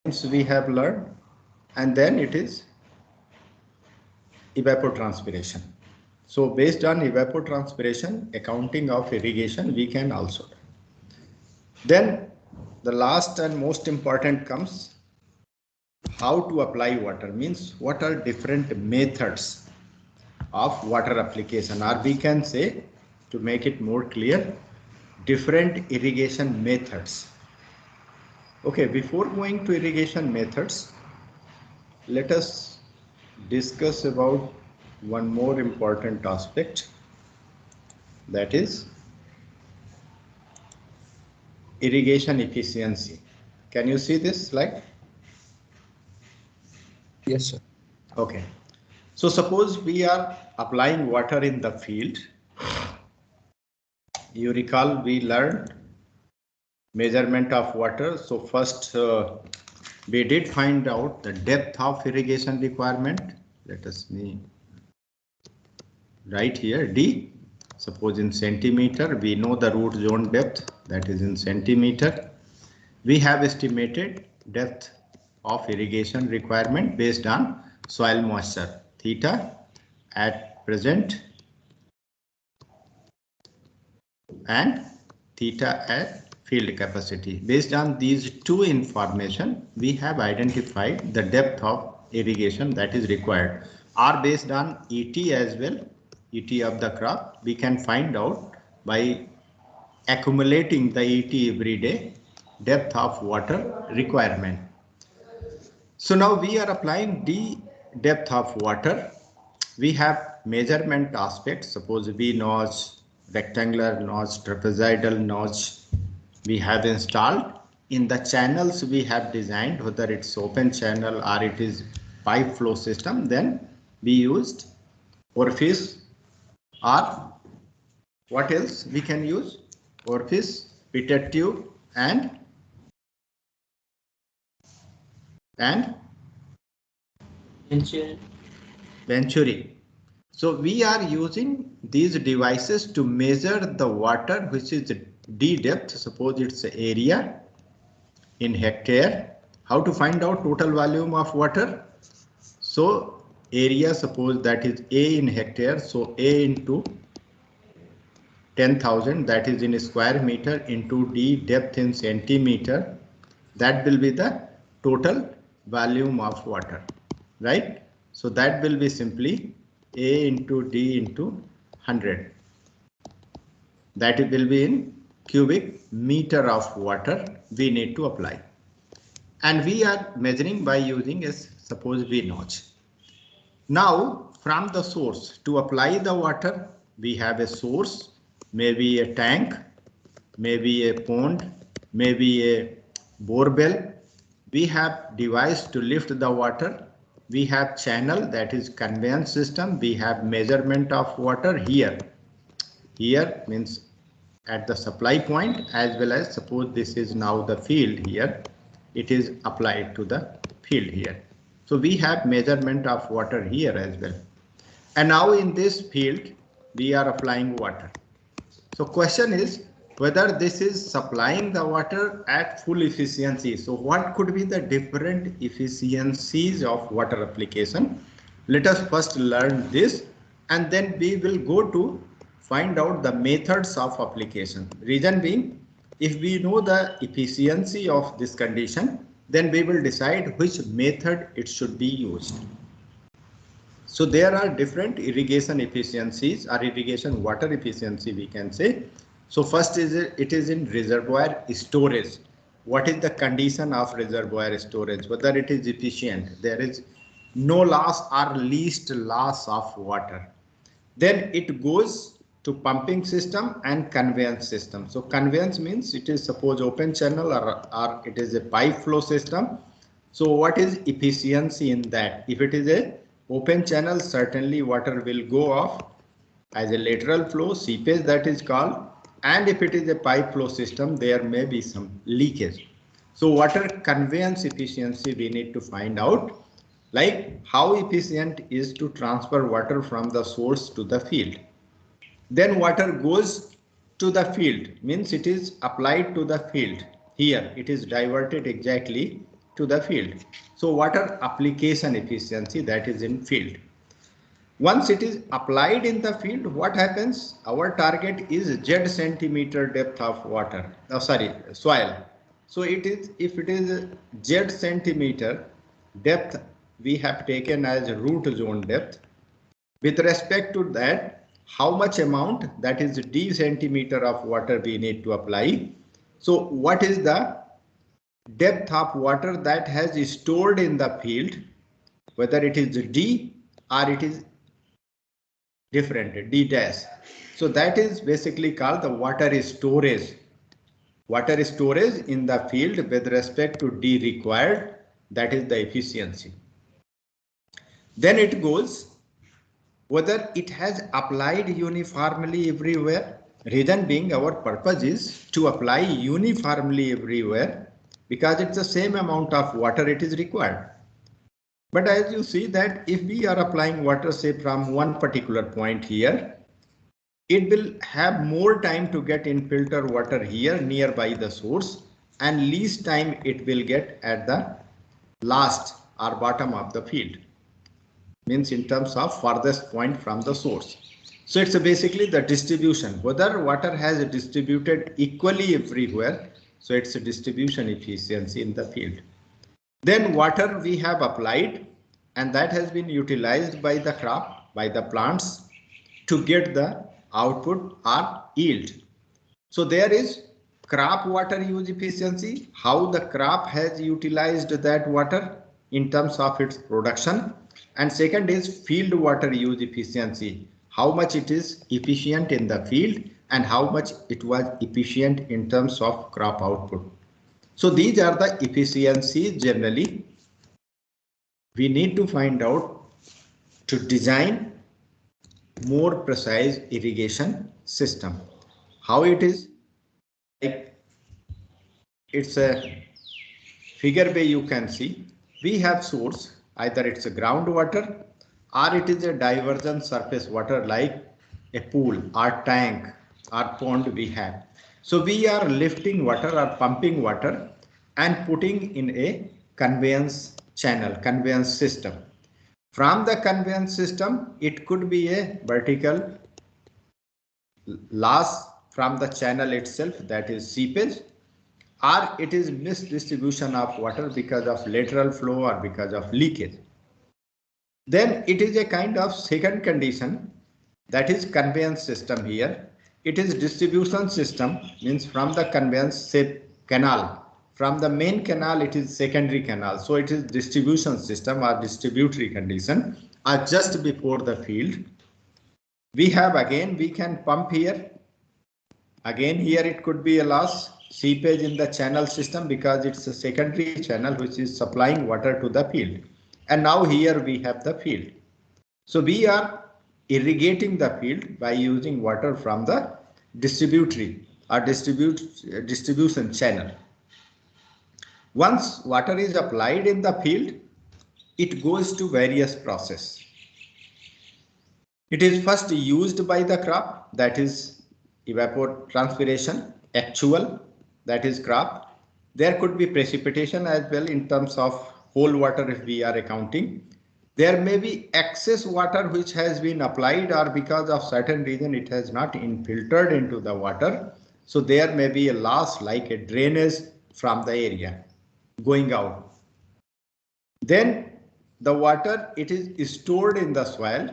we have learned, and then it is evapotranspiration. So based on evapotranspiration, accounting of irrigation we can also do. Then the last and most important comes how to apply water, means what are different methods of water application, or we can say, to make it more clear, different irrigation methods. Okay, before going to irrigation methods, let us discuss about one more important aspect, that is irrigation efficiency. Can you see this slide? Yes, sir. Okay. So suppose we are applying water in the field. You recall we learned measurement of water. So first we did find out the depth of irrigation requirement. Let us see right here D. Suppose in centimeter, we know the root zone depth, that is in centimeter. We have estimated depth of irrigation requirement based on soil moisture theta at present and theta at field capacity. Based on these two information, we have identified the depth of irrigation that is required, or based on ET as well, ET of the crop. We can find out by accumulating the ET every day, depth of water requirement. So now we are applying the depth of water. We have measurement aspects. Suppose V notch, rectangular notch, trapezoidal notch we have installed. In the channels we have designed, whether it's open channel or it is pipe flow system, then we used orifice, or what else we can use? Orifice, pitted tube and venturi. So we are using these devices to measure the water which is D depth. Suppose it's area in hectare. How to find out total volume of water? So area, suppose that is A in hectare. So A into 10,000, that is in square meter, into D depth in centimeter. That will be the total volume of water, right? So that will be simply A into D into 100. That will be in cubic meter of water we need to apply. And we are measuring by using a suppose V notch. Now from the source, to apply the water, we have a source, maybe a tank, maybe a pond, maybe a borewell. We have device to lift the water. We have channel, that is conveyance system. We have measurement of water here. Here means at the supply point, as well as suppose this is now the field here. It is applied to the field here. So we have measurement of water here as well. And now in this field, we are applying water. So question is whether this is supplying the water at full efficiency. So what could be the different efficiencies of water application? Let us first learn this, and then we will go to find out the methods of application. Reason being, if we know the efficiency of this condition, then we will decide which method it should be used. So there are different irrigation efficiencies, or irrigation water efficiency we can say. So first is it is in reservoir storage. What is the condition of reservoir storage? Whether it is efficient, there is no loss or least loss of water. Then it goes to pumping system and conveyance system. So conveyance means it is suppose open channel or it is a pipe flow system. So what is efficiency in that? If it is a open channel, certainly water will go off as a lateral flow, seepage that is called. And if it is a pipe flow system, there may be some leakage. So water conveyance efficiency we need to find out, like how efficient is to transfer water from the source to the field. Then water goes to the field, means it is applied to the field. Here it is diverted exactly to the field. So water application efficiency, that is in field. Once it is applied in the field, what happens? Our target is Z centimeter depth of water. Oh, sorry, soil. So it is, if it is Z centimeter depth, we have taken as root zone depth. With respect to that, how much amount, that is D centimeter of water we need to apply. So what is the depth of water that has stored in the field, whether it is D or it is different, D dash. So that is basically called the water storage. Water storage in the field with respect to D required, that is the efficiency. Then it goes whether it has applied uniformly everywhere. Reason being, our purpose is to apply uniformly everywhere because it's the same amount of water it is required. But as you see that if we are applying water, say from one particular point here, it will have more time to get in filter water here nearby the source, and least time it will get at the last or bottom of the field. Means in terms of farthest point from the source. So it's basically the distribution, whether water has distributed equally everywhere. So it's a distribution efficiency in the field. Then water we have applied, and that has been utilized by the crop, by the plants to get the output or yield. So there is crop water use efficiency, how the crop has utilized that water in terms of its production. And second is field water use efficiency, how much it is efficient in the field and how much it was efficient in terms of crop output. So these are the efficiencies generally we need to find out to design more precise irrigation system. How it is, like it's a figure where you can see we have source, either it's a groundwater or it is a divergent surface water like a pool or tank or pond we have. So we are lifting water or pumping water and putting in a conveyance channel, conveyance system. From the conveyance system, it could be a vertical loss from the channel itself, that is seepage, or it is misdistribution of water because of lateral flow or because of leakage. Then it is a kind of second condition, that is conveyance system here. It is distribution system, means from the conveyance, say canal. From the main canal, it is secondary canal. So it is distribution system or distributary condition, or just before the field. We have again, we can pump here. Again here it could be a loss, seepage in the channel system because it's a secondary channel which is supplying water to the field. And now here we have the field. So we are irrigating the field by using water from the distributary or distribution channel. Once water is applied in the field, it goes to various process. It is first used by the crop, that is evapotranspiration, actual, that is crop. There could be precipitation as well in terms of whole water if we are accounting. There may be excess water which has been applied or because of certain reason it has not infiltrated into the water. So there may be a loss like a drainage from the area going out. Then the water, it is stored in the soil,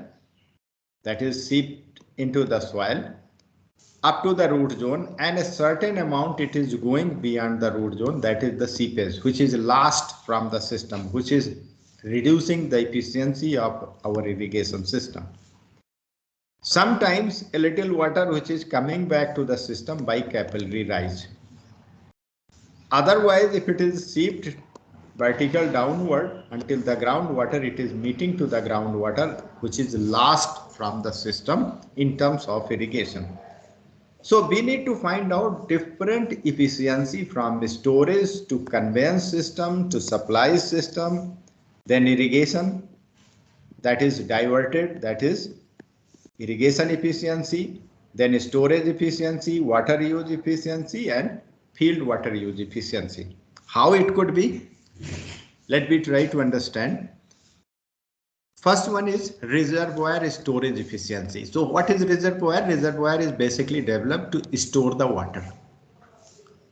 that is seeped into the soil up to the root zone, and a certain amount it is going beyond the root zone, that is the seepage, which is lost from the system, which is reducing the efficiency of our irrigation system. Sometimes a little water which is coming back to the system by capillary rise. Otherwise, if it is seeped vertical downward until the groundwater, it is meeting to the groundwater which is lost from the system in terms of irrigation. So we need to find out different efficiency from storage to conveyance system to supply system, then irrigation, that is diverted, that is irrigation efficiency, then storage efficiency, water use efficiency, and field water use efficiency. How it could be? Let me try to understand. First one is reservoir storage efficiency. So what is reservoir? Reservoir is basically developed to store the water.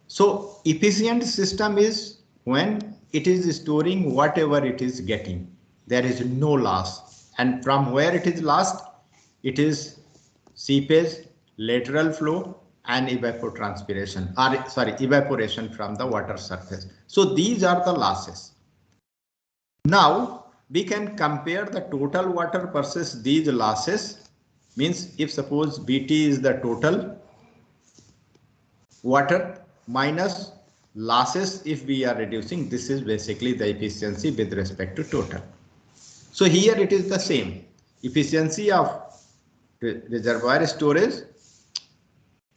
So efficient system is when it is storing whatever it is getting. There is no loss. And from where it is lost, it is seepage, lateral flow and evaporation from the water surface. So these are the losses. Now we can compare the total water versus these losses. Means if suppose BT is the total water minus losses, if we are reducing, this is basically the efficiency with respect to total. So here it is the same efficiency of reservoir storage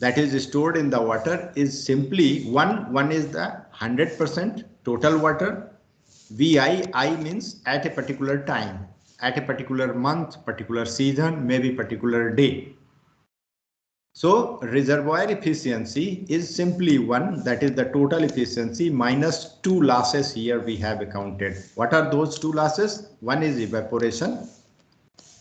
that is stored in the water is simply one is the 100% total water. I means at a particular time, at a particular month, particular season, maybe particular day. So reservoir efficiency is simply one, that is the total efficiency minus two losses here we have accounted. What are those two losses? One is evaporation,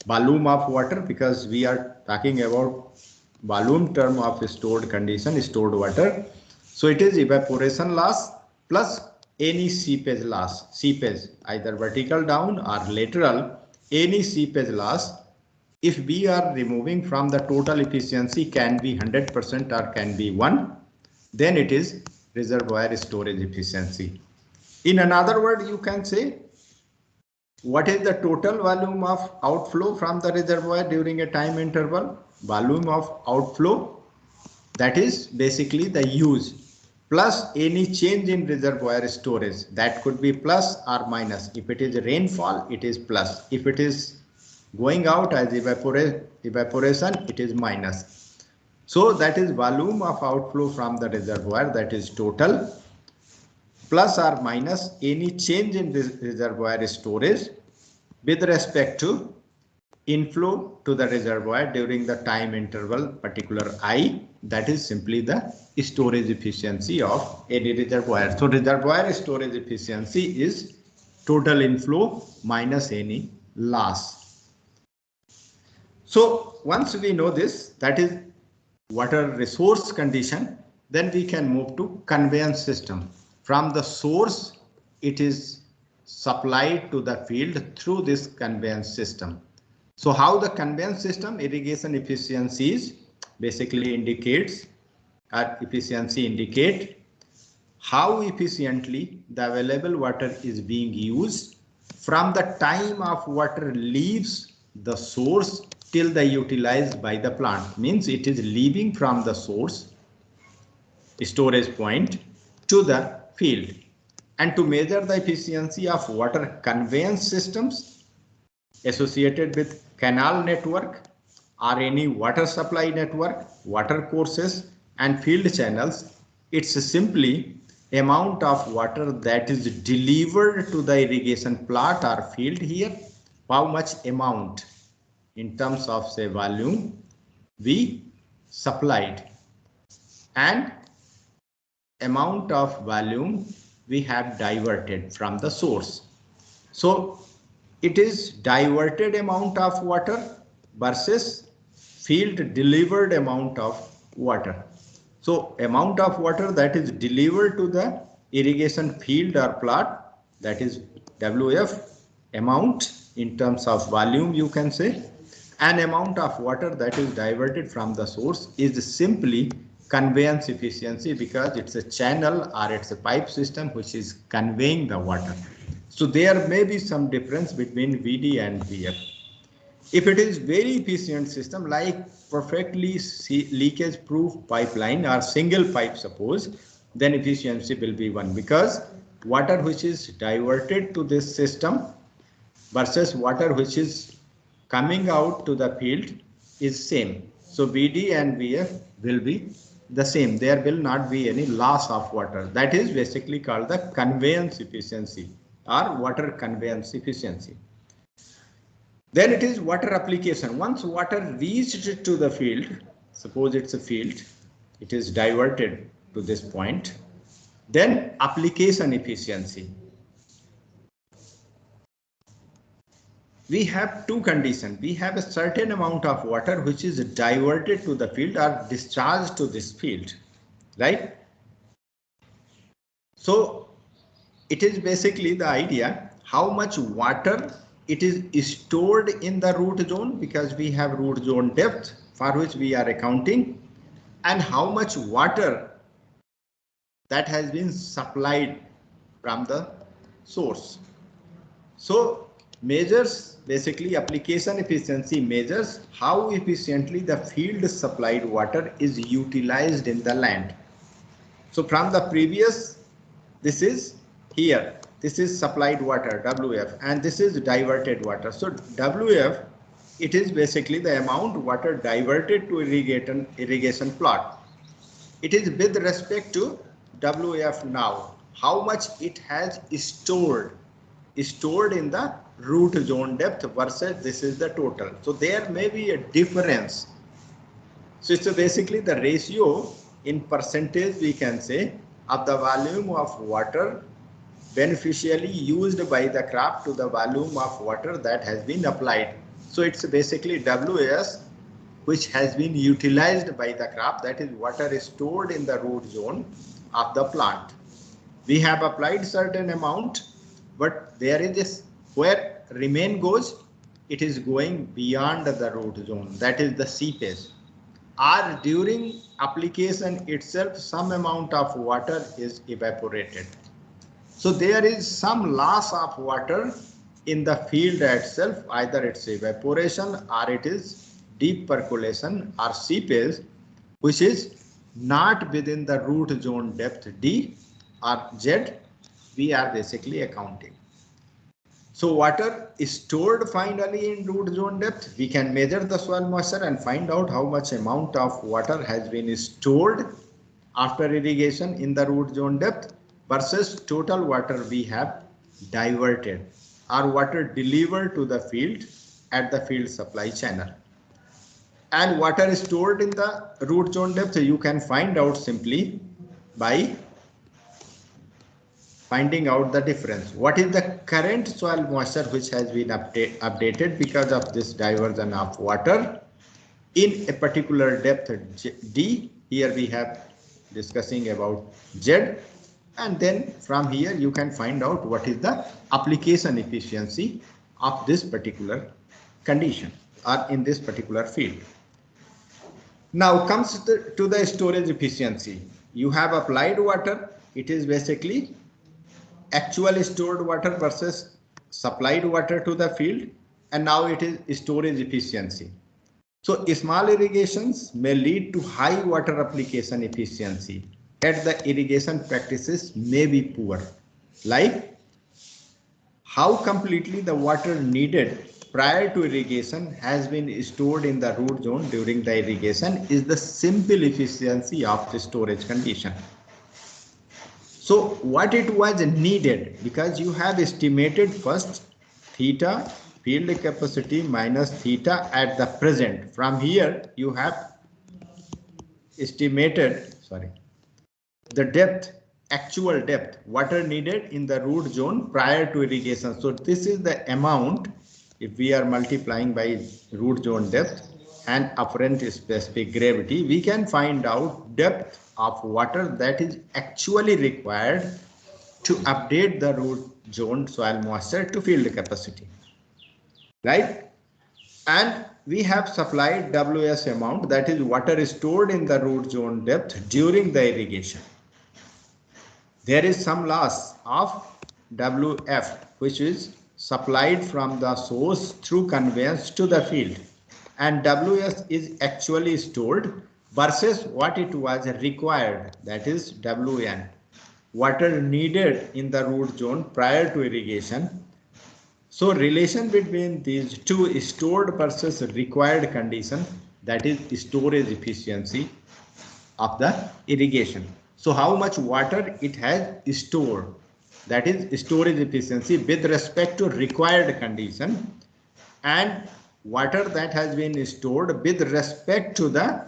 volume of water, because we are talking about volume term of stored condition, stored water. So it is evaporation loss plus any seepage loss, seepage either vertical down or lateral, any seepage loss. If we are removing from the total efficiency, can be 100% or can be 1, then it is reservoir storage efficiency. In another word, you can say what is the total volume of outflow from the reservoir during a time interval? Volume of outflow, that is basically the use, plus any change in reservoir storage, that could be plus or minus. If it is rainfall, it is plus. If it is going out as evaporation, it is minus. So that is volume of outflow from the reservoir, that is total, plus or minus any change in reservoir storage with respect to inflow to the reservoir during the time interval particular I, that is simply the storage efficiency of any reservoir. So reservoir storage efficiency is total inflow minus any loss. So once we know this, that is water resource condition, then we can move to conveyance system. From the source, it is supplied to the field through this conveyance system. So how the conveyance system irrigation efficiencies basically indicates, efficiency indicate how efficiently the available water is being used from the time of water leaves the source till the utilized by the plant. Means it is leaving from the source storage point to the field. And to measure the efficiency of water conveyance systems associated with canal network or any water supply network, water courses and field channels, it's simply amount of water that is delivered to the irrigation plot or field here, how much amount in terms of say volume we supplied and amount of volume we have diverted from the source. So it is diverted amount of water versus field delivered amount of water. So amount of water that is delivered to the irrigation field or plot, that is WF amount in terms of volume you can say, and amount of water that is diverted from the source is simply conveyance efficiency, because it's a channel or it's a pipe system which is conveying the water. So there may be some difference between VD and VF. If it is very efficient system like perfectly leakage proof pipeline or single pipe suppose, then efficiency will be 1, because water which is diverted to this system versus water which is coming out to the field is same. So VD and VF will be the same. There will not be any loss of water. That is basically called the conveyance efficiency or water conveyance efficiency. Then it is water application. Once water reached to the field, suppose it's a field, it is diverted to this point, then application efficiency. we have two conditions. We have a certain amount of water which is diverted to the field or discharged to this field, right? So it is basically the idea how much water it is stored in the root zone, because we have root zone depth for which we are accounting, and how much water that has been supplied from the source. So measures, basically application efficiency measures how efficiently the field supplied water is utilized in the land. So from the previous, this is here, this is supplied water WF, and this is diverted water. So WF, it is basically the amount water diverted to irrigation plot. It is with respect to WF now, how much it has stored in the root zone depth versus this is the total. So there may be a difference. So it's basically the ratio in percentage, we can say, of the volume of water beneficially used by the crop to the volume of water that has been applied. So it's basically WS which has been utilized by the crop, that is water is stored in the root zone of the plant. We have applied certain amount, but there is this where remain goes, it is going beyond the root zone, that is the seepage. Or during application itself, some amount of water is evaporated. So there is some loss of water in the field itself, either it's evaporation or it is deep percolation or seepage, which is not within the root zone depth D or Z, we are basically accounting. So water is stored finally in root zone depth. We can measure the soil moisture and find out how much amount of water has been stored after irrigation in the root zone depth versus total water we have diverted or water delivered to the field at the field supply channel. And water is stored in the root zone depth, you can find out simply by finding out the difference. What is the current soil moisture which has been updated because of this diversion of water in a particular depth D. Here we have discussing about Z, and then from here you can find out what is the application efficiency of this particular condition or in this particular field. Now comes to the storage efficiency. You have applied water, it is basically actual stored water versus supplied water to the field, and now it is storage efficiency. So small irrigations may lead to high water application efficiency, yet the irrigation practices may be poor, like how completely the water needed prior to irrigation has been stored in the root zone during the irrigation is the simple efficiency of the storage condition. So what it was needed, because you have estimated first theta field capacity minus theta at the present. From here you have estimated, the depth, actual depth, water needed in the root zone prior to irrigation. So this is the amount if we are multiplying by root zone depth and afferent specific gravity, we can find out depth of water that is actually required to update the root zone soil moisture to field capacity, right? And we have supplied WS amount, that is water is stored in the root zone depth during the irrigation. There is some loss of WF which is supplied from the source through conveyance to the field, and WS is actually stored versus what it was required, that is WN, water needed in the root zone prior to irrigation. So relation between these two, stored versus required condition, that is storage efficiency of the irrigation. So how much water it has stored, that is storage efficiency with respect to required condition, and water that has been stored with respect to the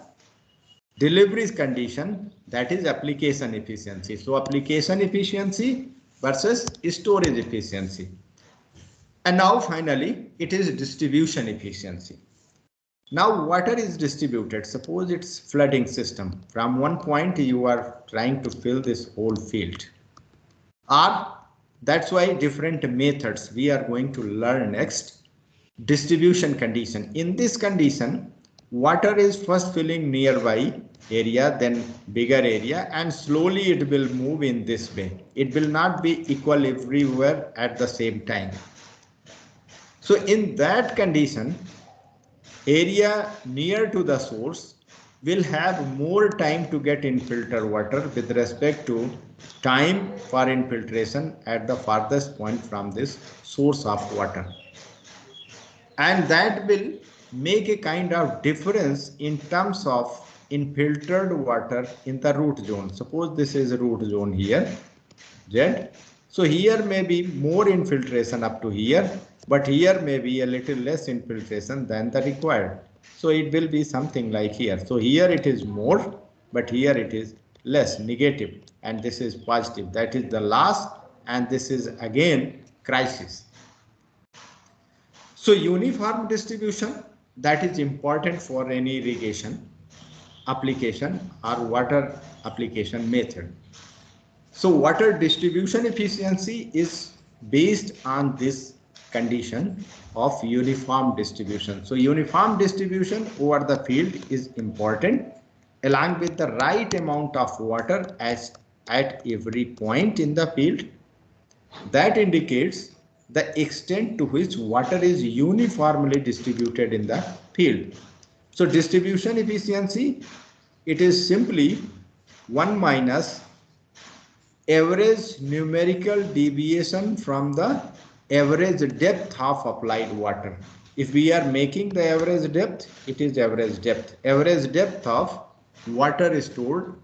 delivery condition, that is application efficiency. So application efficiency versus storage efficiency. And now finally, it is distribution efficiency. Now water is distributed. Suppose it's flooding system. From one point you are trying to fill this whole field. Or that's why different methods we are going to learn next. Distribution condition. In this condition, water is first filling nearby area, then bigger area, and slowly it will move in this way. It will not be equal everywhere at the same time. So in that condition, area near to the source will have more time to get in filter water with respect to time for infiltration at the farthest point from this source of water. And that will make a kind of difference in terms of infiltered water in the root zone. Suppose this is a root zone here, Z. So here may be more infiltration up to here, but here may be a little less infiltration than the required. So it will be something like here. So here it is more, but here it is less, negative, and this is positive. That is the loss, and this is again crisis. So uniform distribution, that is important for any irrigation application or water application method. So water distribution efficiency is based on this condition of uniform distribution. So uniform distribution over the field is important, along with the right amount of water at every point in the field. That indicates the extent to which water is uniformly distributed in the field. So distribution efficiency, it is simply 1 minus average numerical deviation from the average depth of applied water. If we are making the average depth, it is average depth. Average depth of water stored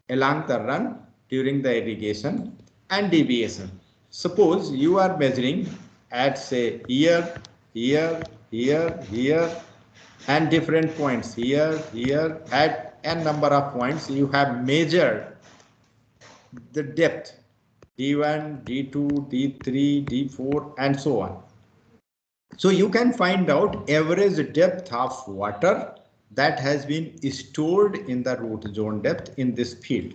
along the run during the irrigation and deviation. Suppose you are measuring at say here, here, here, here, and different points here, here, at n number of points you have measured the depth D1, D2, D3, D4, and so on. So you can find out average depth of water that has been stored in the root zone depth in this field.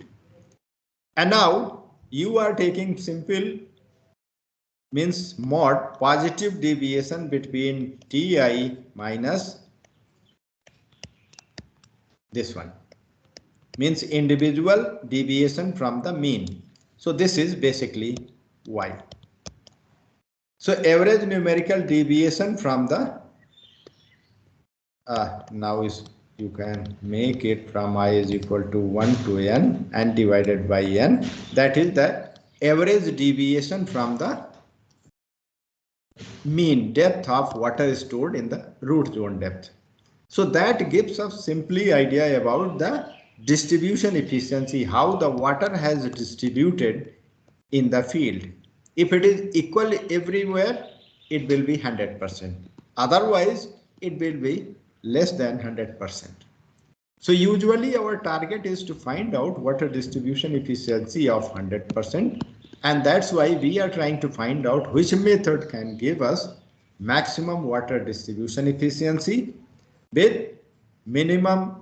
And now you are taking simple means mod positive deviation between Ti minus this one, means individual deviation from the mean. So this is basically y. So average numerical deviation from the now is you can make it from I is equal to 1 to n and divided by n. That is the average deviation from the mean depth of water stored in the root zone depth. So that gives us simply idea about the distribution efficiency, how the water has distributed in the field. If it is equal everywhere, it will be 100%. Otherwise, it will be less than 100%. So usually our target is to find out water distribution efficiency of 100%. And that's why we are trying to find out which method can give us maximum water distribution efficiency with minimum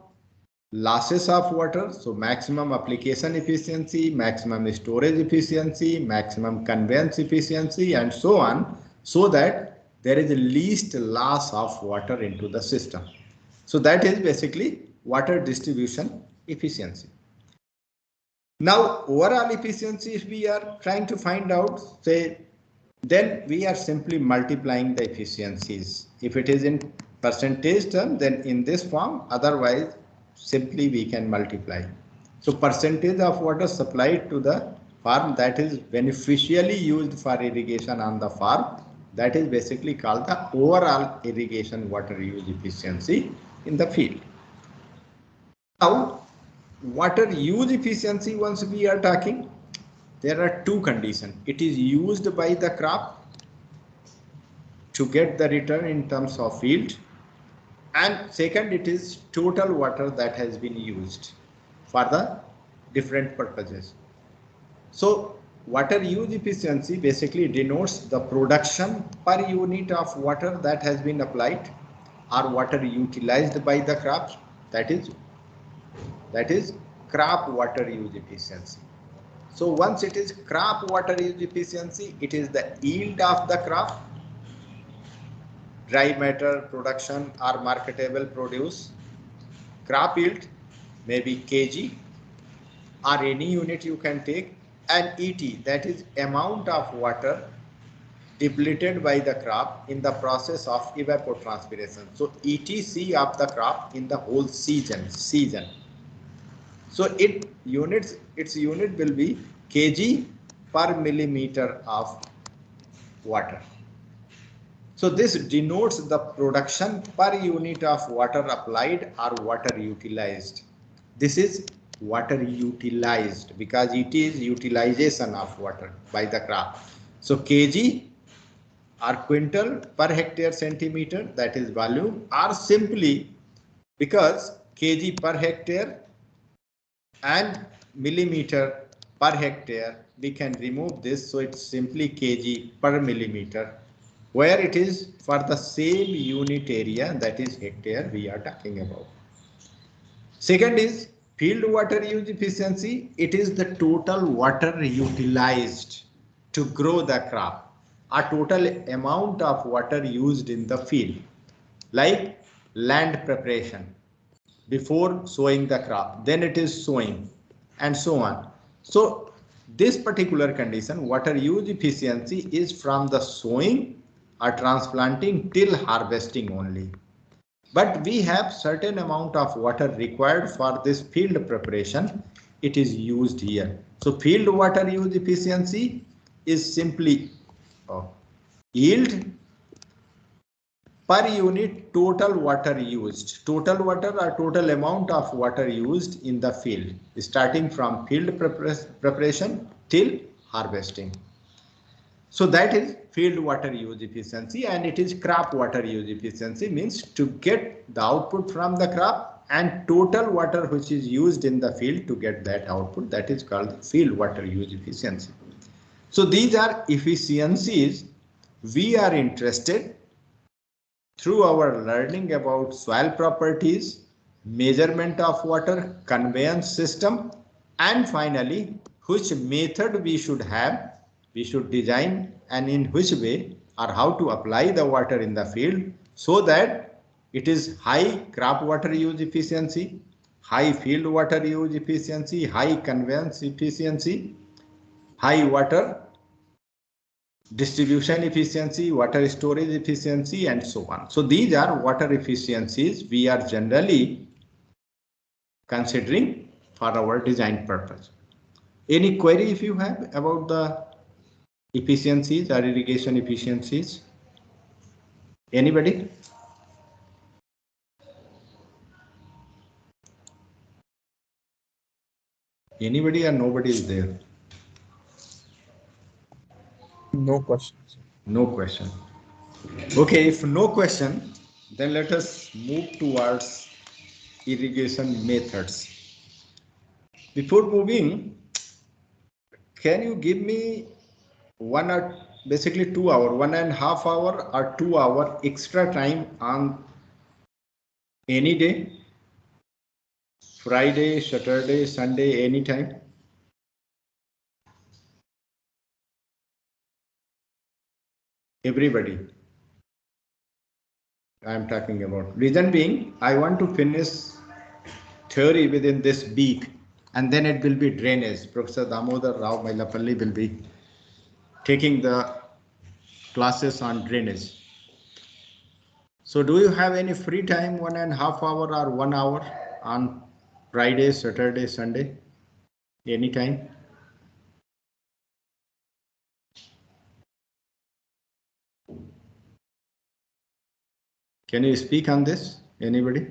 losses of water. So maximum application efficiency, maximum storage efficiency, maximum conveyance efficiency, and so on, so that there is the least loss of water into the system. So that is basically water distribution efficiency. Now overall efficiency, if we are trying to find out, say, then we are simply multiplying the efficiencies. If it is in percentage term, then in this form, otherwise simply we can multiply. So percentage of water supplied to the farm that is beneficially used for irrigation on the farm, that is basically called the overall irrigation water use efficiency in the field. Now water use efficiency, once we are talking, there are two conditions. It is used by the crop to get the return in terms of yield, and second, it is total water that has been used for the different purposes. So water use efficiency basically denotes the production per unit of water that has been applied or water utilized by the crops. That is crop water use efficiency. So once it is crop water use efficiency, it is the yield of the crop, dry matter production or marketable produce. Crop yield may be kg or any unit you can take, and ET, that is amount of water depleted by the crop in the process of evapotranspiration. So ETC of the crop in the whole season. So its unit will be kg per millimeter of water. So this denotes the production per unit of water applied or water utilized. This is water utilized because it is utilization of water by the crop. So kg or quintal per hectare centimeter, that is volume, or simply because kg per hectare and millimeter per hectare, we can remove this, so it's simply kg per millimeter, where it is for the same unit area, that is hectare we are talking about. Second is field water use efficiency. It is the total water utilized to grow the crop, a total amount of water used in the field, like land preparation before sowing the crop, then it is sowing, and so on. So this particular condition, water use efficiency, is from the sowing or transplanting till harvesting only. But we have certain amount of water required for this field preparation. It is used here. So field water use efficiency is simply yield per unit total water used. Total water or total amount of water used in the field, starting from field preparation till harvesting. So that is field water use efficiency, and it is crop water use efficiency, means to get the output from the crop and total water which is used in the field to get that output, that is called field water use efficiency. So these are efficiencies we are interested through our learning about soil properties, measurement of water, conveyance system, and finally which method we should have, we should design, and in which way or how to apply the water in the field so that it is high crop water use efficiency, high field water use efficiency, high conveyance efficiency, high water distribution efficiency, water storage efficiency, and so on. So these are water efficiencies we are generally considering for our design purpose. Any query if you have about the efficiencies or irrigation efficiencies? Anybody? Anybody or nobody is there? No questions. No question. Okay, if no question, then let us move towards irrigation methods. Before moving, can you give me 1 or basically 2 hour, 1.5 hour or 2 hour extra time on any day? Friday, Saturday, Sunday, anytime? Everybody. I am talking about. Reason being, I want to finish theory within this week, and then it will be drainage. Professor Damodar Rao Mailapalli will be taking the classes on drainage. So do you have any free time, 1.5 hour or 1 hour on Friday, Saturday, Sunday? Anytime? Can you speak on this? Anybody?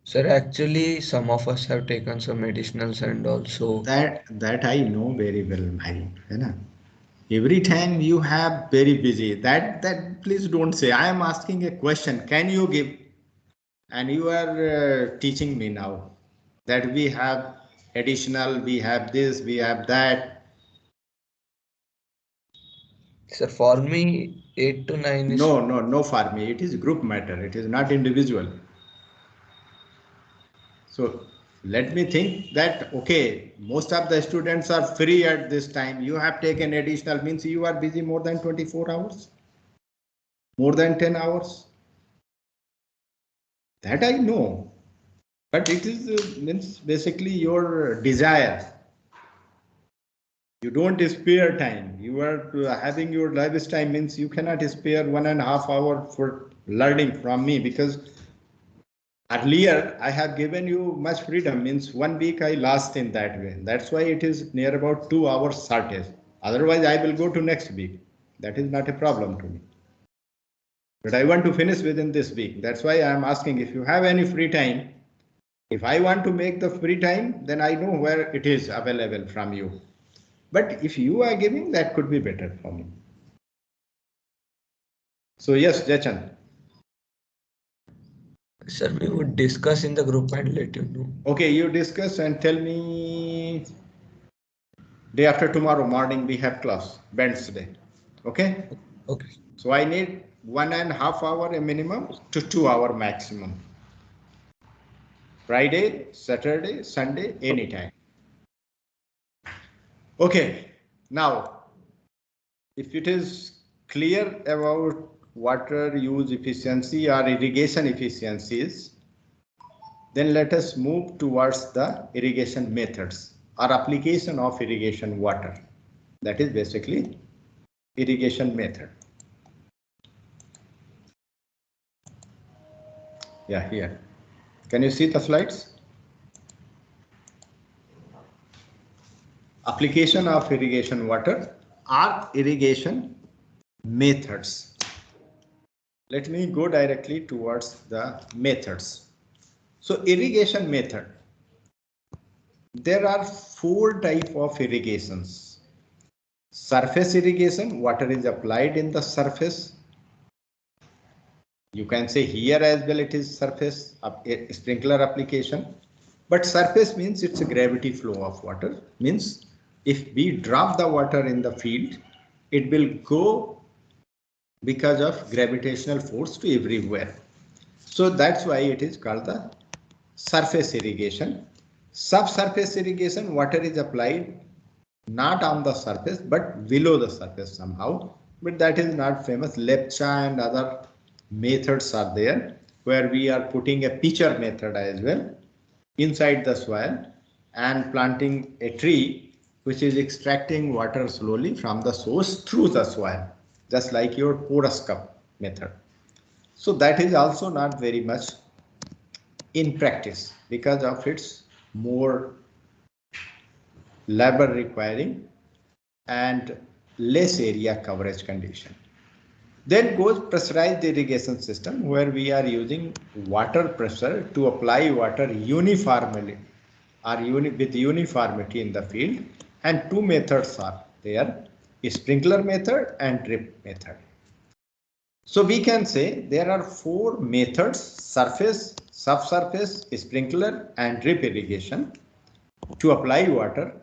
Sir, actually, some of us have taken some medicinals and also that I know very well, bhai. है ना? Every time you have very busy. That please don't say. I am asking a question. Can you give? And you are teaching me now that we have additional, we have this, we have that. Sir, for me, 8 to 9 is... No for me. It is group matter. It is not individual. So let me think that, okay, most of the students are free at this time. You have taken additional, means you are busy more than 24 hours, more than 10 hours. That I know, but it is means basically your desire. You don't spare time. You are having your lifetime, means you cannot spare 1.5 hours for learning from me, because earlier I have given you much freedom, means 1 week I lost in that way. That's why it is near about 2 hours shortage. Otherwise I will go to next week. That is not a problem to me. But I want to finish within this week. That's why I am asking if you have any free time. If I want to make the free time, then I know where it is available from you. But if you are giving, that could be better for me. So yes, Jachan. Sir, we would discuss in the group and let you know. Okay, you discuss and tell me. Day after tomorrow morning we have class, Wednesday. Okay? Okay. So I need 1.5 hours a minimum to 2 hours maximum. Friday, Saturday, Sunday, anytime. Okay, now if it is clear about water use efficiency or irrigation efficiencies, then let us move towards the irrigation methods or application of irrigation water. That is basically irrigation method. Yeah, here. Can you see the slides? Application of irrigation water or irrigation methods. Let me go directly towards the methods. So irrigation method. There are 4 types of irrigations. Surface irrigation, water is applied in the surface. You can say here as well it is surface sprinkler application. But surface means it's a gravity flow of water. Means if we drop the water in the field, it will go because of gravitational force to everywhere. So that's why it is called the surface irrigation. Subsurface irrigation, water is applied not on the surface but below the surface somehow, but that is not famous. Lepcha and other methods are there where we are putting a pitcher method as well inside the soil and planting a tree which is extracting water slowly from the source through the soil, just like your porous cup method. So that is also not very much in practice because of its more labor requiring and less area coverage condition. Then goes pressurized irrigation system where we are using water pressure to apply water uniformly or with uniformity in the field, and 2 methods are there, sprinkler method and drip method. So we can say there are 4 methods: surface, subsurface, sprinkler and drip irrigation to apply water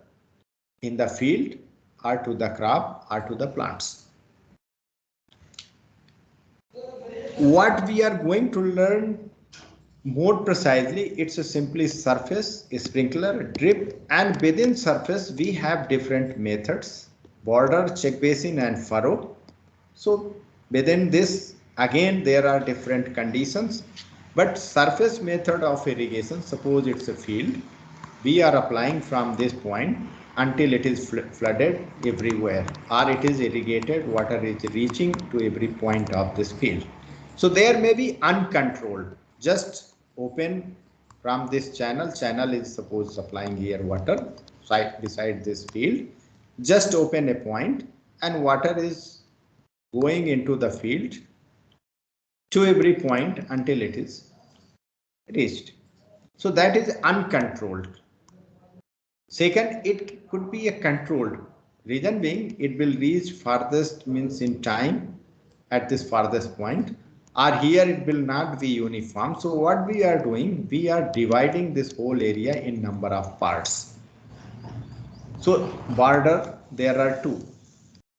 in the field or to the crop or to the plants. What we are going to learn more precisely, it's a simply surface, sprinkler, drip, and within surface we have different methods: border, check basin and furrow. So within this again there are different conditions, but surface method of irrigation, suppose it's a field, we are applying from this point until it is flooded everywhere, or it is irrigated, water is reaching to every point of this field. So there may be uncontrolled, just open from this channel is suppose supplying here water beside this field, just open a point and water is going into the field to every point until it is reached. So that is uncontrolled. Second, it could be a controlled. Reason being, it will reach farthest means in time at this farthest point, or here it will not be uniform. So what we are doing, we are dividing this whole area in number of parts. So border, there are two.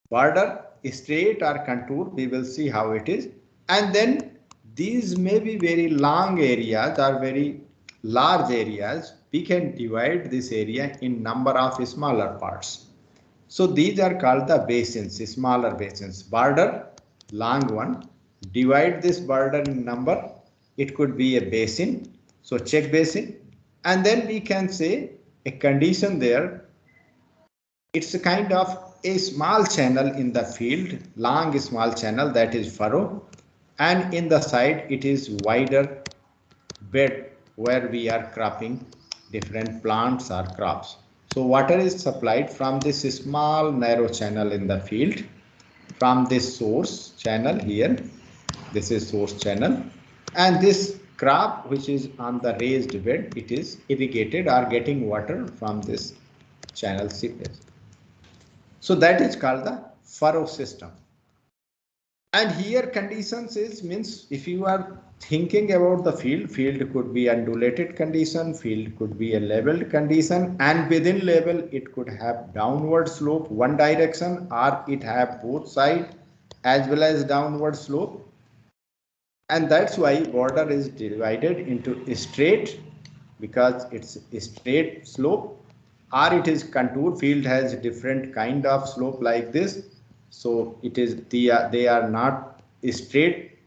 Border, straight or contour, we will see how it is. And then these may be very long areas or very large areas. We can divide this area in number of smaller parts. So these are called the basins, smaller basins. Border, long one. Divide this border in number. It could be a basin. So check basin. And then we can say a condition there. It's a kind of a small channel in the field, long small channel, that is furrow. And in the side it is wider bed where we are cropping different plants or crops. So water is supplied from this small narrow channel in the field, from this source channel here. This is source channel, and this crop which is on the raised bed, it is irrigated or getting water from this channel seepage. So that is called the furrow system. And here conditions is means if you are thinking about the field could be undulated condition, field could be a leveled condition, and within level it could have downward slope one direction, or it have both side as well as downward slope. And that's why border is divided into straight because it's a straight slope, or it is contour. Field has different kind of slope like this. So it is they are not straight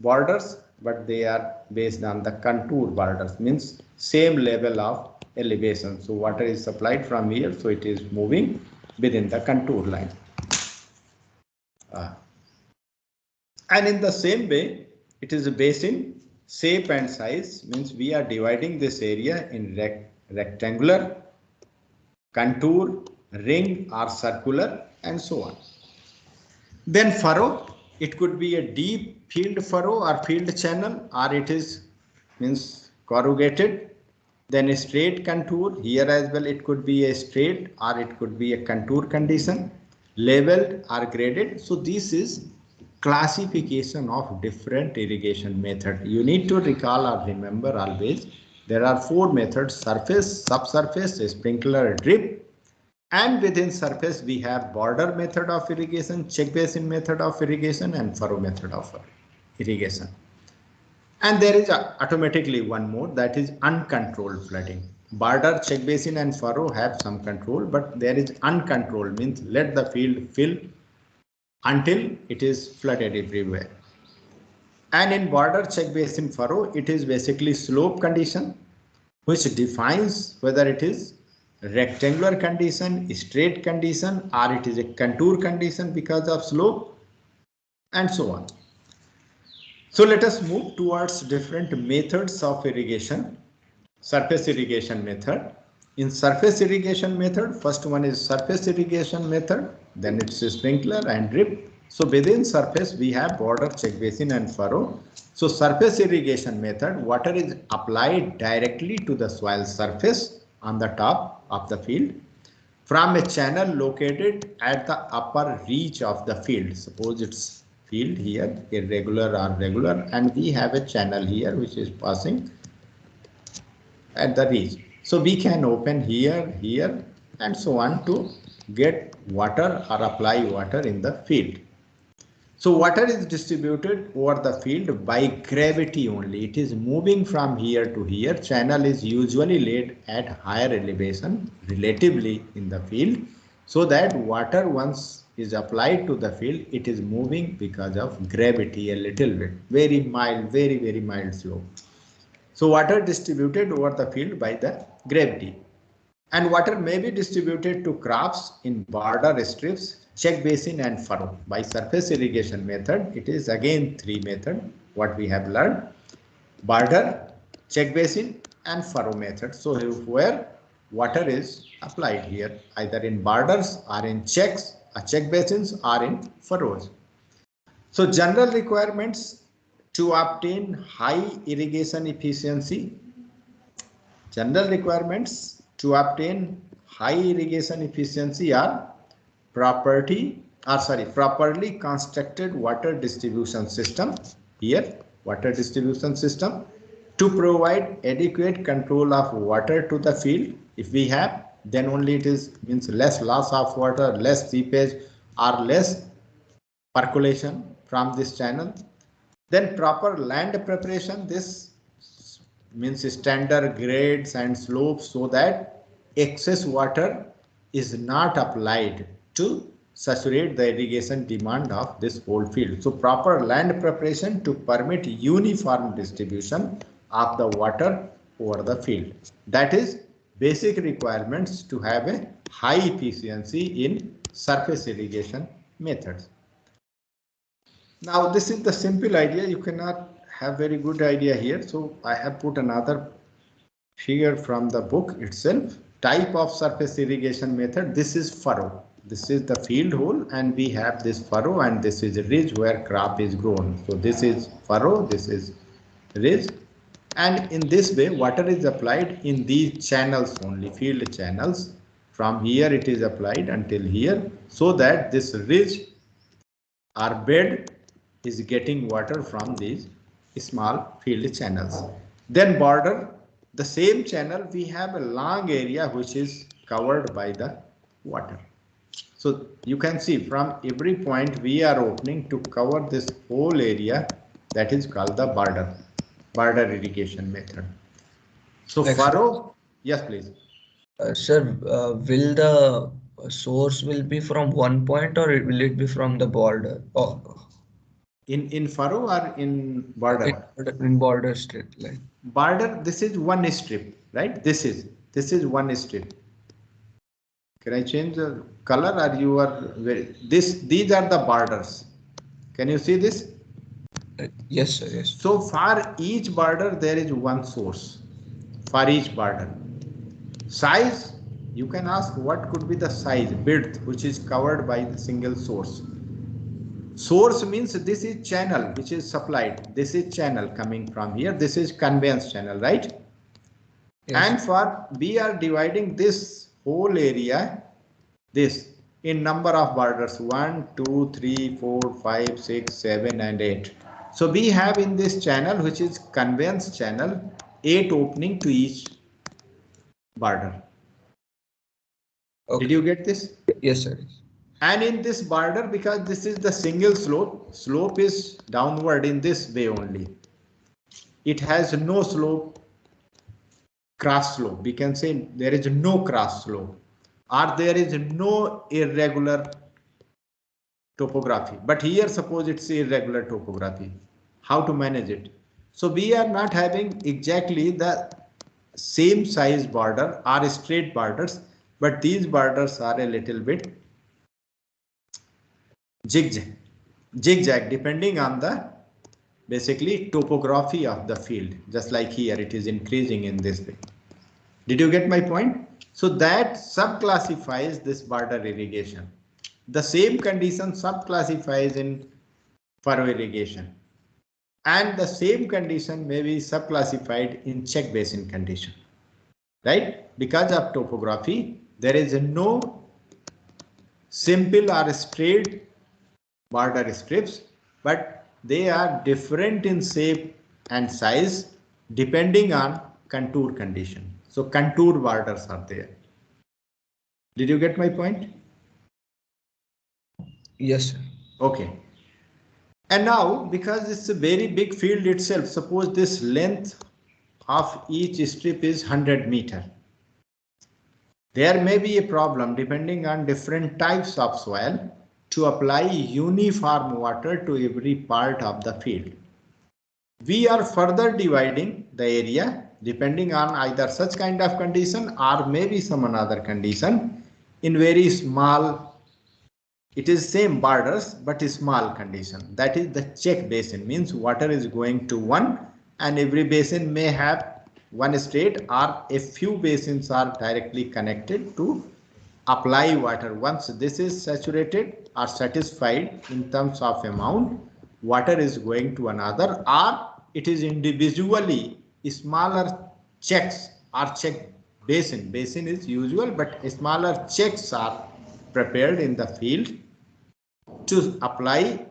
borders, but they are based on the contour borders, means same level of elevation. So water is supplied from here, so it is moving within the contour line. And in the same way, it is a basin shape and size, means we are dividing this area in rectangular, contour, ring or circular, and so on. Then furrow, it could be a deep field furrow or field channel, or it is means corrugated. Then a straight contour, here as well it could be a straight or it could be a contour condition, leveled or graded. So this is classification of different irrigation method. You need to recall or remember always there are four methods: surface, subsurface, sprinkler, drip. And within surface we have border method of irrigation, check basin method of irrigation, and furrow method of irrigation. And there is automatically one more, that is uncontrolled flooding. Border, check basin and furrow have some control, but there is uncontrolled, means let the field fill until it is flooded everywhere. And in border, check basin, furrow, it is basically slope condition which defines whether it is rectangular condition, straight condition, or it is a contour condition because of slope, and so on. So let us move towards different methods of irrigation. Surface irrigation method. In surface irrigation method, first one is surface irrigation method, then it's a sprinkler and drip. So within surface we have border, check basin and furrow. So surface irrigation method, water is applied directly to the soil surface on the top of the field from a channel located at the upper reach of the field. Suppose it's field here, irregular or regular, and we have a channel here which is passing at the reach. So we can open here, here, and so on to get water or apply water in the field. So water is distributed over the field by gravity only. It is moving from here to here. Channel is usually laid at higher elevation relatively in the field, so that water once is applied to the field, it is moving because of gravity a little bit. Very mild, very mild slope. So water distributed over the field by the gravity. And water may be distributed to crops in border strips, check basin and furrow. By surface irrigation method, it is again three methods what we have learned: border, check basin and furrow method. So where water is applied here, either in borders or in check basins or in furrows. So general requirements to obtain high irrigation efficiency. General requirements to obtain high irrigation efficiency are properly constructed water distribution system. Here, water distribution system to provide adequate control of water to the field. If we have then only it is means less loss of water, less seepage or less percolation from this channel. Then proper land preparation, this means standard grades and slopes so that excess water is not applied to saturate the irrigation demand of this whole field. So proper land preparation to permit uniform distribution of the water over the field. That is basic requirements to have a high efficiency in surface irrigation methods. Now this is the simple idea. You cannot have very good idea here. So I have put another figure from the book itself. Type of surface irrigation method. This is furrow. This is the field hole and we have this furrow and this is a ridge where crop is grown. So this is furrow, this is ridge. And in this way water is applied in these channels only, field channels. From here it is applied until here so that this ridge or bed is getting water from these small field channels. Then border, the same channel we have a long area which is covered by the water. So you can see from every point we are opening to cover this whole area, that is called the border irrigation method. So furrow, yes please. Sir, will the source will be from one point or will it be from the border? Oh. In furrow or in border? In border strip line. Border, this is one strip, right? This is one strip. Can I change the color or you are these are the borders. Can you see this? Yes sir, yes. So for each border there is one source for each border. Size, you can ask what could be the size, width which is covered by the single source. Source means this is channel which is supplied. This is channel coming from here. This is conveyance channel, right? Yes. And for we are dividing this whole area, this in number of borders 1, 2, 3, 4, 5, 6, 7 and 8. So we have in this channel which is conveyance channel 8 opening to each border. Okay. Did you get this? Yes sir. And in this border, because this is the single slope is downward in this way only. It has no slope, cross slope. We can say there is no cross slope or there is no irregular topography. But here suppose it's irregular topography. How to manage it? So we are not having exactly the same size border or straight borders, but these borders are a little bit zigzag depending on the basically topography of the field. Just like here it is increasing in this way. Did you get my point? So that subclassifies this border irrigation. The same condition subclassifies in furrow irrigation and the same condition may be subclassified in check basin condition, right? Because of topography there is no simple or straight border strips, but they are different in shape and size depending on contour condition. So contour borders are there. Did you get my point? Yes sir. Okay. And now because it's a very big field itself, suppose this length of each strip is 100 meter. There may be a problem depending on different types of soil to apply uniform water to every part of the field. We are further dividing the area depending on either such kind of condition or maybe some another condition in very small, it is same borders but a small condition. That is the check basin, means water is going to one and every basin may have one state or a few basins are directly connected to apply water. Once this is saturated or satisfied in terms of amount, water is going to another, or it is individually smaller checks or check basin. Basin is usual, but smaller checks are prepared in the field to apply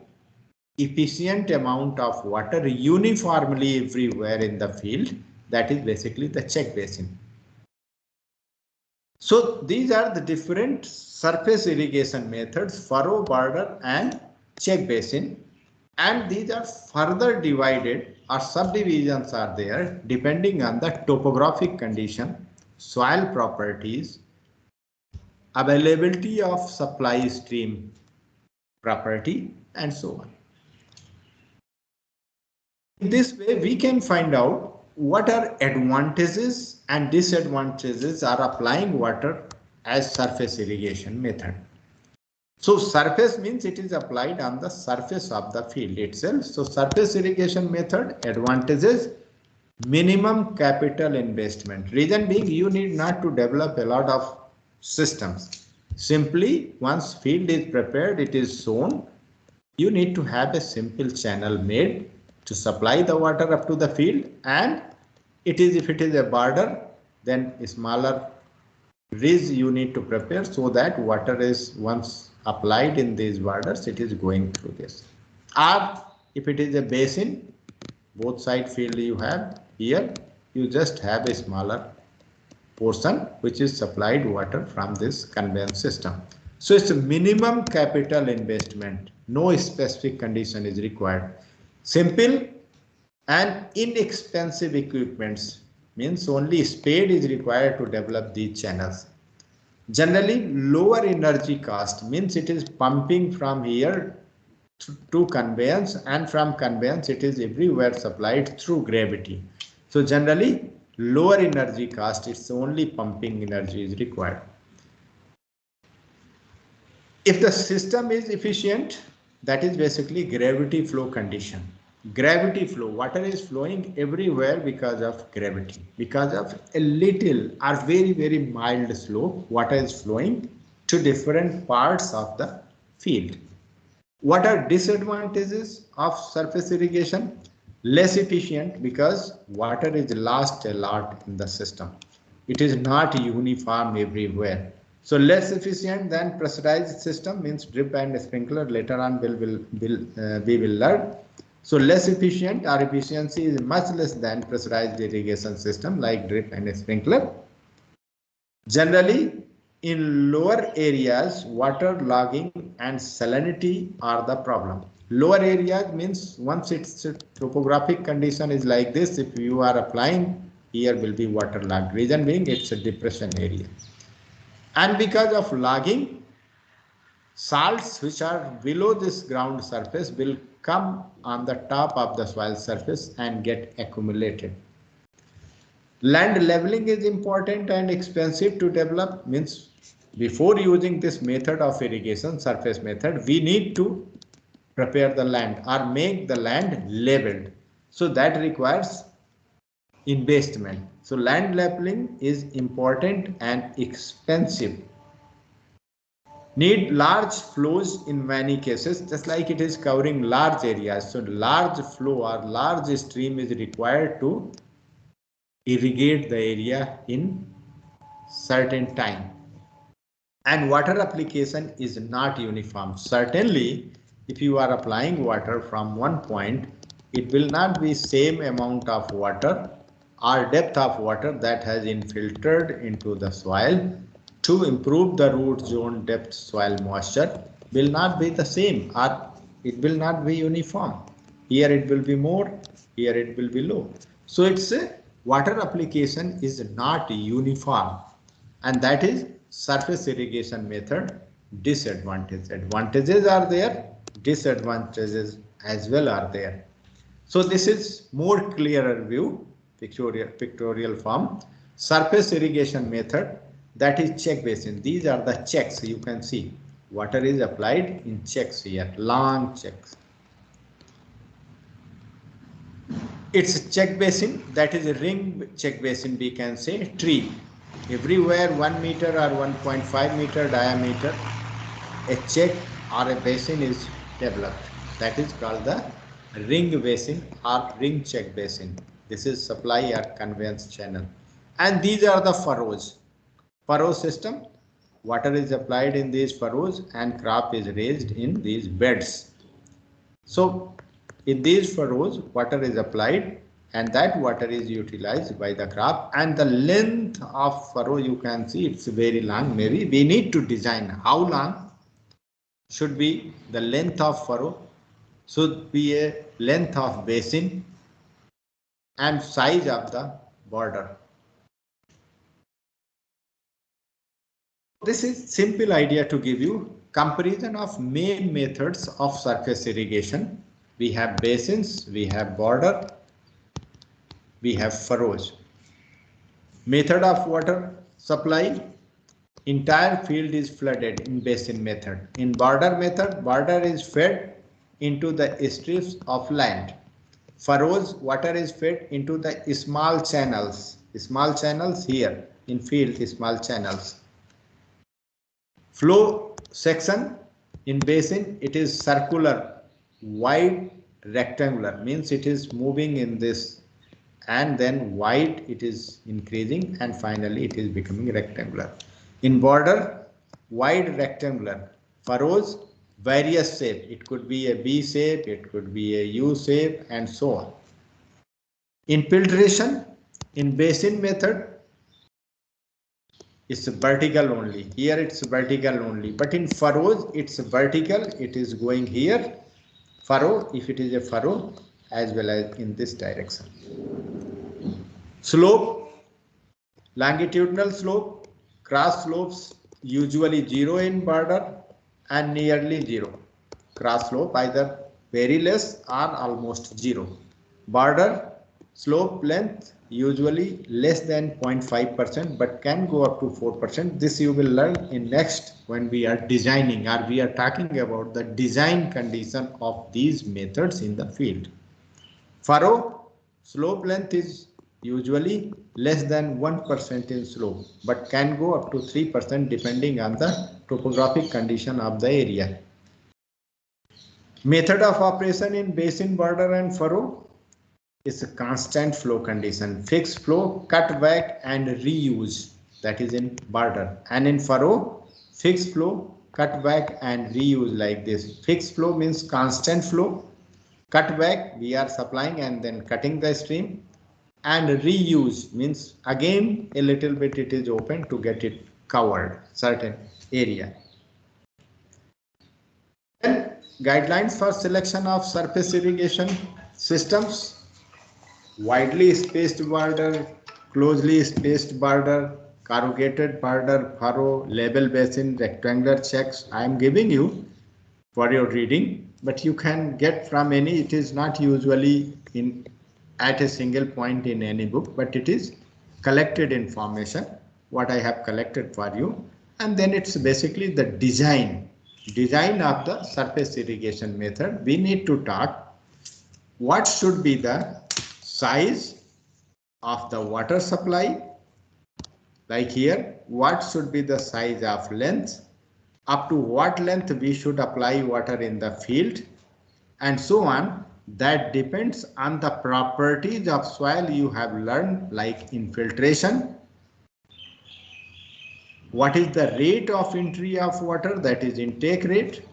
efficient amount of water uniformly everywhere in the field. That is basically the check basin. So these are the different surface irrigation methods, furrow, border and check basin. And these are further divided or subdivisions are there depending on the topographic condition, soil properties, availability of supply stream property and so on. In this way, we can find out what are advantages and disadvantages are applying water as surface irrigation method. So surface means it is applied on the surface of the field itself. So surface irrigation method advantages, minimum capital investment. Reason being, you need not to develop a lot of systems. Simply once field is prepared, it is sown, you need to have a simple channel made to supply the water up to the field, and if it is a border, then a smaller ridge you need to prepare so that water is once applied in these borders, it is going through this. Or if it is a basin, both side field you have, here you just have a smaller portion which is supplied water from this conveyance system. So it's a minimum capital investment. No specific condition is required. Simple and inexpensive equipments means only spade is required to develop these channels. Generally, lower energy cost means it is pumping from here to conveyance, and from conveyance it is everywhere supplied through gravity. So generally, lower energy cost, it's only pumping energy is required. If the system is efficient, that is basically gravity flow condition. Gravity flow, water is flowing everywhere because of gravity. Because of a little or very mild slope, water is flowing to different parts of the field. What are disadvantages of surface irrigation? Less efficient because water is lost a lot in the system. It is not uniform everywhere. So less efficient than pressurized system means drip and sprinkler. Later on we will learn. So less efficient, our efficiency is much less than pressurized irrigation system like drip and sprinkler. Generally, in lower areas, water logging and salinity are the problem. Lower areas means once its topographic condition is like this, if you are applying, here will be waterlogged. Reason being, it's a depression area. And because of logging, salts which are below this ground surface will come on the top of the soil surface and get accumulated. Land leveling is important and expensive to develop, means before using this method of irrigation, surface method, we need to prepare the land or make the land leveled. So that requires investment. So land leveling is important and expensive. Need large flows in many cases, just like it is covering large areas. So large flow or large stream is required to irrigate the area in certain time. And water application is not uniform. Certainly, if you are applying water from one point, it will not be same amount of water or depth of water that has infiltrated into the soil to improve the root zone depth soil moisture will not be the same, or it will not be uniform. Here it will be more, here it will be low. So it's a water application is not uniform, and that is surface irrigation method disadvantage. Advantages are there, disadvantages as well are there. So this is more clearer view, pictorial form. Surface irrigation method, that is check basin. These are the checks. You can see water is applied in checks here, long checks. It's a check basin, that is a ring check basin, we can say tree. Everywhere 1 meter or 1.5 meter diameter, a check or a basin is developed. That is called the ring basin or ring check basin. This is supply or conveyance channel. And these are the furrows. Furrow system, water is applied in these furrows and crop is raised in these beds. So in these furrows, water is applied and that water is utilized by the crop, and the length of furrow you can see it's very long. Maybe we need to design how long should be the length of furrow, should be a length of basin and size of the border. This is simple idea to give you comparison of main methods of surface irrigation. We have basins, we have border, we have furrows. Method of water supply, entire field is flooded in basin method. In border method, border is fed into the strips of land. Furrows, water is fed into the small channels here in field, small channels. Flow section in basin, it is circular, wide, rectangular, means it is moving in this, and then wide it is increasing, and finally it is becoming rectangular. In border, wide, rectangular. Furrows, various shape, it could be a B shape, it could be a U shape, and so on. In filtration, in basin method, it's vertical only. Here it's vertical only, but in furrows it's vertical, it is going here, furrow, if it is a furrow, as well as in this direction. Slope, longitudinal slope, cross slopes usually 0 in border and nearly 0. Cross slope either very less or almost 0. Border slope length usually less than 0.5%, but can go up to 4%. This you will learn in next when we are designing, or we are talking about the design condition of these methods in the field. Furrow slope length is usually less than 1% in slope, but can go up to 3% depending on the topographic condition of the area. Method of operation in basin, border, and furrow is a constant flow condition. Fixed flow, cut back and reuse, that is in border. And in furrow, fixed flow, cut back and reuse like this. Fixed flow means constant flow. Cut back, we are supplying and then cutting the stream. And reuse means again a little bit it is open to get it covered, certain area. Then guidelines for selection of surface irrigation systems. Widely spaced border, closely spaced border, corrugated border, furrow, level basin, rectangular checks. I am giving you for your reading, but you can get from any. It is not usually in at a single point in any book, but it is collected information, what I have collected for you. And then it's basically the design of the surface irrigation method. We need to talk what should be the size of the water supply, like here, what should be the size of length, up to what length we should apply water in the field, and so on. That depends on the properties of soil you have learned, like infiltration. What is the rate of entry of water, that is intake rate?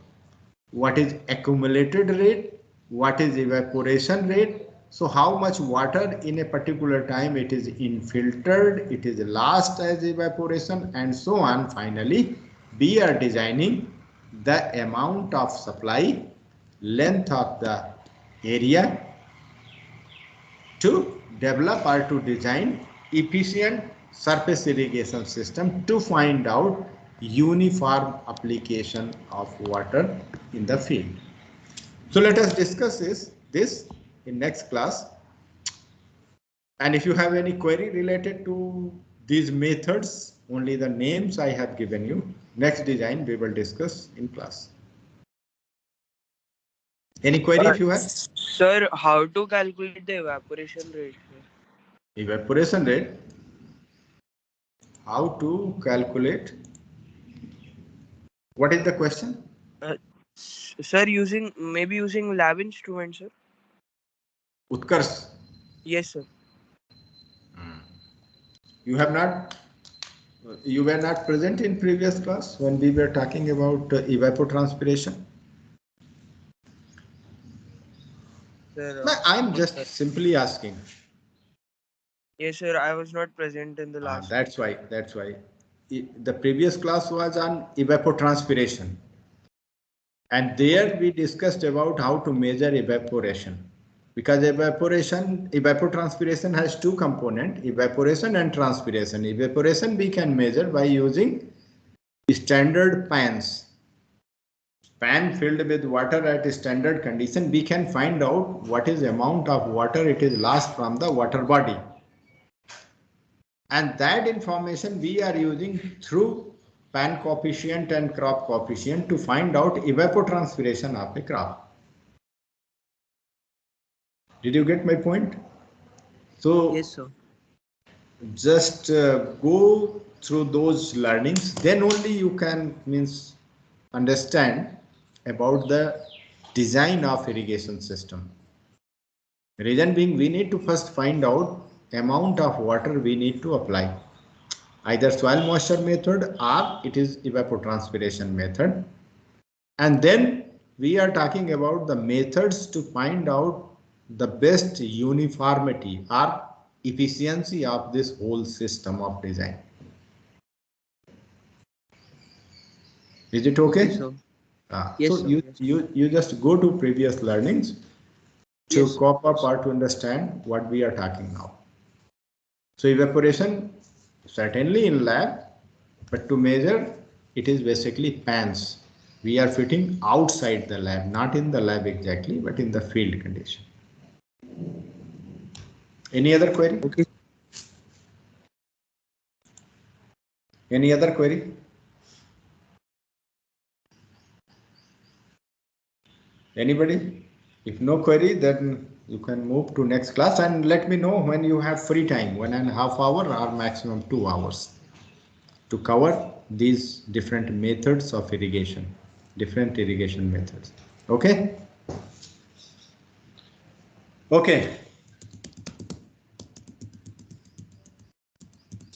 What is accumulated rate? What is evaporation rate? So how much water in a particular time it is infiltrated, it is lost as evaporation, and so on. Finally, we are designing the amount of supply, length of the area to develop or to design efficient surface irrigation system to find out uniform application of water in the field. So let us discuss this in next class. And if you have any query related to these methods, only the names I have given you, next design we will discuss in class. Any query if you have? Sir, how to calculate the evaporation rate? Evaporation rate? How to calculate? What is the question? Sir, maybe using lab instrument, sir. Utkarsh? Yes, sir. You were not present in previous class when we were talking about evapotranspiration? Sir, No, I'm just simply asking. Yes, sir. I was not present in the last That's lecture. why. That's why. The previous class was on evapotranspiration, and there Okay. we discussed about how to measure evaporation. Because evapotranspiration has two components, evaporation and transpiration. Evaporation we can measure by using standard pans. Pan filled with water at standard condition, we can find out what is amount of water it is lost from the water body. And that information we are using through pan coefficient and crop coefficient to find out evapotranspiration of a crop. Did you get my point? Yes, So sir. just go through those learnings, then only you can understand about the design of irrigation system. Reason being, we need to first find out amount of water we need to apply, either soil moisture method or it is evapotranspiration method. And then we are talking about the methods to find out the best uniformity or efficiency of this whole system of design. Is it Okay, okay? sir. Yes, So sir. Yes. you just go to previous learnings to Yes, sir. cop up or to understand what we are talking now. So evaporation certainly in lab, but to measure it is basically pans. We are fitting outside the lab, not in the lab exactly, but in the field condition. Any other query? Okay. Any other query? Anybody? If no query, then you can move to next class and let me know when you have free time, 1.5 hours or maximum 2 hours to cover these different methods of irrigation, different irrigation methods. Okay? Okay.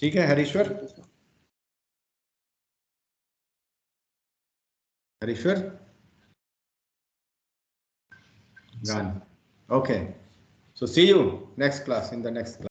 ठीक है Harishwar? Okay, sir. Harishwar? Sir. Gone. Okay. So see you next class in the next class.